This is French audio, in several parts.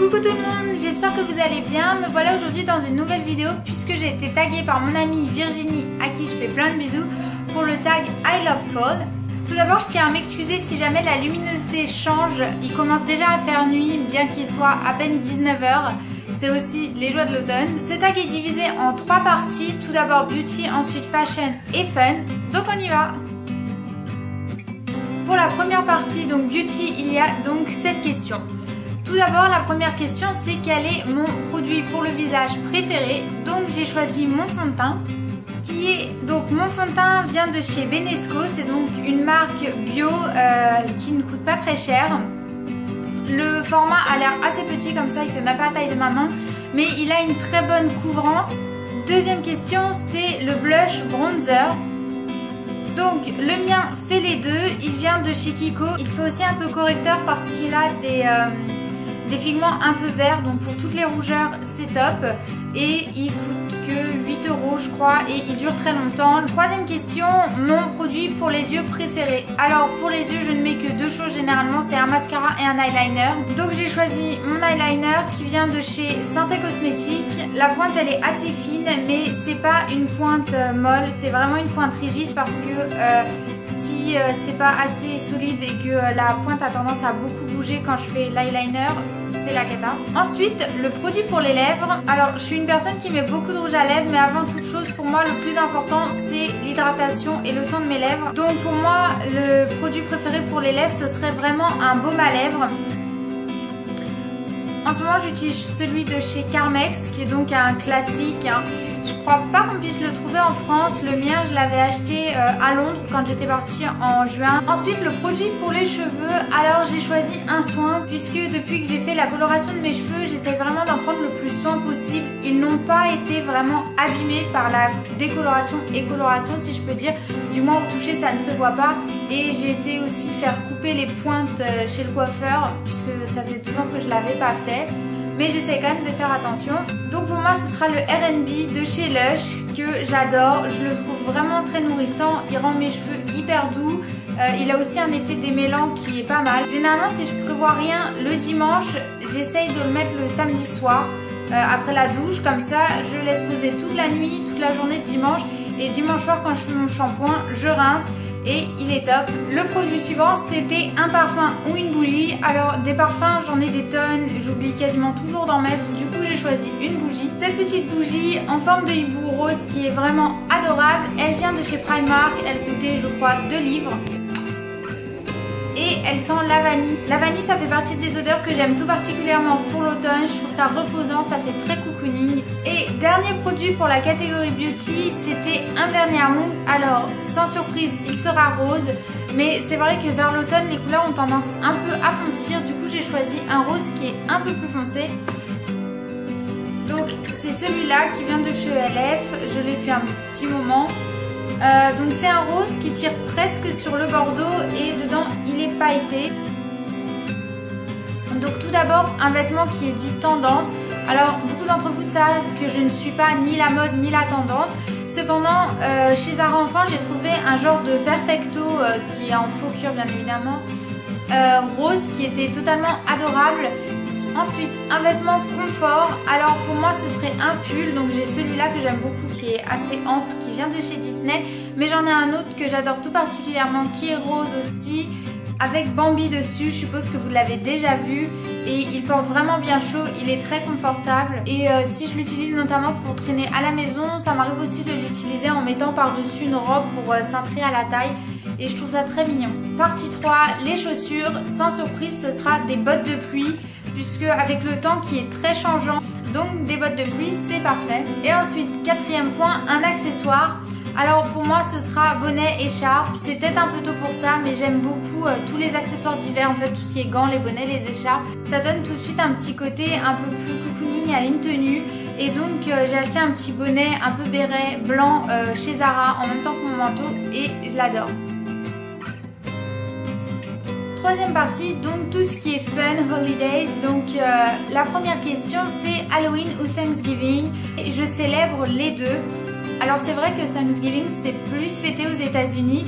Coucou tout le monde, j'espère que vous allez bien. Me voilà aujourd'hui dans une nouvelle vidéo puisque j'ai été taguée par mon amie Virginie à qui je fais plein de bisous pour le tag I Love Fall. Tout d'abord, je tiens à m'excuser si jamais la luminosité change. Il commence déjà à faire nuit bien qu'il soit à peine 19 h. C'est aussi les joies de l'automne. Ce tag est divisé en 3 parties. Tout d'abord beauty, ensuite fashion et fun. Donc on y va. Pour la première partie, donc beauty, il y a donc 7 questions. Tout d'abord, la première question, c'est quel est mon produit pour le visage préféré. Donc j'ai choisi mon fond de teint. Donc mon fond de teint vient de chez Benesco. C'est donc une marque bio qui ne coûte pas très cher. Le format a l'air assez petit comme ça, il fait même pas la taille de ma main. Mais il a une très bonne couvrance. Deuxième question, c'est le blush bronzer. Donc le mien fait les deux, il vient de chez Kiko. Il fait aussi un peu correcteur parce qu'il a des pigments un peu verts. Donc pour toutes les rougeurs c'est top. Et il coûte que 8 € je crois et il dure très longtemps. Troisième question, mon produit pour les yeux préféré. Alors pour les yeux je ne mets que 2 choses généralement, c'est un mascara et un eyeliner. Donc j'ai choisi mon eyeliner qui vient de chez Santé Cosmétique. La pointe elle est assez fine mais c'est pas une pointe molle, c'est vraiment une pointe rigide parce que si c'est pas assez solide et que la pointe a tendance à beaucoup bouger quand je fais l'eyeliner, c'est la cata. Ensuite, le produit pour les lèvres. Alors, je suis une personne qui met beaucoup de rouge à lèvres, mais avant toute chose, pour moi, le plus important, c'est l'hydratation et le soin de mes lèvres. Donc, pour moi, le produit préféré pour les lèvres, ce serait vraiment un baume à lèvres. En ce moment, j'utilise celui de chez Carmex, qui est donc un classique. Je crois pas qu'on puisse le trouver en France. Le mien, je l'avais acheté à Londres quand j'étais partie en juin. Ensuite, le produit pour les cheveux. Alors, j'ai choisi un soin puisque depuis que j'ai fait la coloration de mes cheveux, j'essaie vraiment d'en prendre le plus soin possible. Ils n'ont pas été vraiment abîmés par la décoloration et coloration, si je peux dire. Du moins, au toucher, ça ne se voit pas. Et j'ai été aussi faire couper les pointes chez le coiffeur puisque ça faisait 2 ans que je l'avais pas fait. Mais j'essaie quand même de faire attention. Donc pour moi ce sera le R&B de chez Lush que j'adore. Je le trouve vraiment très nourrissant. Il rend mes cheveux hyper doux. Il a aussi un effet démêlant qui est pas mal. Généralement si je prévois rien le dimanche, j'essaye de le mettre le samedi soir après la douche. Comme ça je laisse poser toute la nuit, toute la journée de dimanche. Et dimanche soir quand je fais mon shampoing, je rince. Et il est top. Le produit suivant c'était un parfum ou une bougie. Alors des parfums j'en ai des tonnes, j'oublie quasiment toujours d'en mettre. Du coup j'ai choisi une bougie. Cette petite bougie en forme de hibou rose qui est vraiment adorable. Elle vient de chez Primark, elle coûtait je crois 2 livres. Et elle sent la vanille. La vanille ça fait partie des odeurs que j'aime tout particulièrement pour l'automne. Je trouve ça reposant, ça fait très cocooning. Et dernier produit pour la catégorie beauty, c'était un vernis à ongles. Alors sans surprise il sera rose. Mais c'est vrai que vers l'automne les couleurs ont tendance un peu à foncir. Du coup j'ai choisi un rose qui est un peu plus foncé. Donc c'est celui-là qui vient de chez ELF. Je l'ai depuis un petit moment. Donc c'est un rose qui tire presque sur le bordeaux et dedans il est pailleté. Donc tout d'abord un vêtement qui est dit tendance. Alors beaucoup d'entre vous savent que je ne suis pas ni la mode ni la tendance. Cependant chez Zara Enfant j'ai trouvé un genre de perfecto qui est en faux cuir bien évidemment, rose qui était totalement adorable. Ensuite, un vêtement confort. Alors pour moi ce serait un pull. Donc j'ai celui-là que j'aime beaucoup qui est assez ample, qui vient de chez Disney. Mais j'en ai un autre que j'adore tout particulièrement qui est rose aussi, avec Bambi dessus. Je suppose que vous l'avez déjà vu. Et il porte vraiment bien chaud, il est très confortable. Et si je l'utilise notamment pour traîner à la maison, ça m'arrive aussi de l'utiliser en mettant par-dessus une robe pour cintrer à la taille. Et je trouve ça très mignon. Partie 3, les chaussures. Sans surprise, ce sera des bottes de pluie. Puisque avec le temps qui est très changeant, donc des bottes de pluie c'est parfait. Et ensuite 4e point, un accessoire. Alors pour moi ce sera bonnet, écharpe. C'est peut-être un peu tôt pour ça mais j'aime beaucoup tous les accessoires d'hiver. En fait tout ce qui est gants, les bonnets, les écharpes. Ça donne tout de suite un petit côté un peu plus cocooning à une tenue. Et donc j'ai acheté un petit bonnet un peu béret blanc chez Zara en même temps que mon manteau et je l'adore. Troisième partie, donc tout ce qui est fun, holidays. Donc la première question c'est Halloween ou Thanksgiving. Et je célèbre les deux. Alors c'est vrai que Thanksgiving c'est plus fêté aux États-Unis.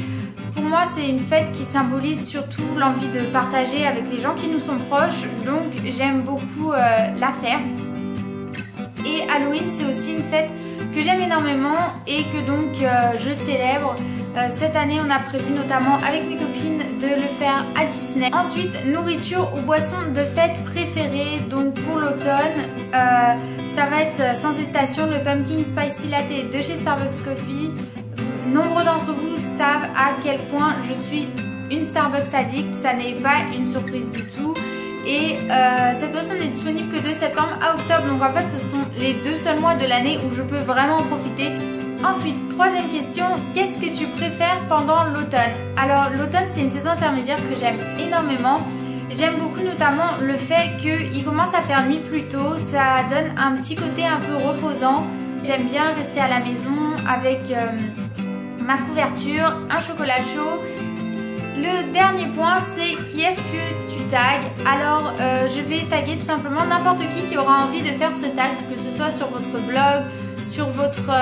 Pour moi, c'est une fête qui symbolise surtout l'envie de partager avec les gens qui nous sont proches, donc j'aime beaucoup la faire. Et Halloween, c'est aussi une fête que j'aime énormément et que donc je célèbre. Cette année, on a prévu notamment avec mes copines de le faire à Disney. Ensuite, nourriture ou boisson de fête préférée. Donc pour l'automne, ça va être sans hésitation le Pumpkin Spicy Latte de chez Starbucks Coffee. Nombre d'entre vous savent à quel point je suis une Starbucks addict. Ça n'est pas une surprise du tout. Et cette boisson n'est disponible que de septembre à octobre. Donc en fait, ce sont les 2 seuls mois de l'année où je peux vraiment en profiter. Ensuite, troisième question, qu'est-ce que tu préfères pendant l'automne? Alors l'automne, c'est une saison intermédiaire que j'aime énormément. J'aime beaucoup notamment le fait qu'il commence à faire nuit plus tôt. Ça donne un petit côté un peu reposant. J'aime bien rester à la maison avec ma couverture, un chocolat chaud. Le dernier point, c'est qui est-ce que tu tags? Alors je vais taguer tout simplement n'importe qui aura envie de faire ce tag, que ce soit sur votre blog, sur votre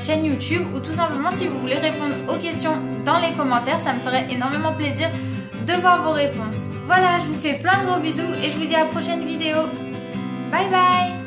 chaîne YouTube ou tout simplement si vous voulez répondre aux questions dans les commentaires. Ça me ferait énormément plaisir de voir vos réponses. Voilà, je vous fais plein de gros bisous et je vous dis à la prochaine vidéo. Bye bye.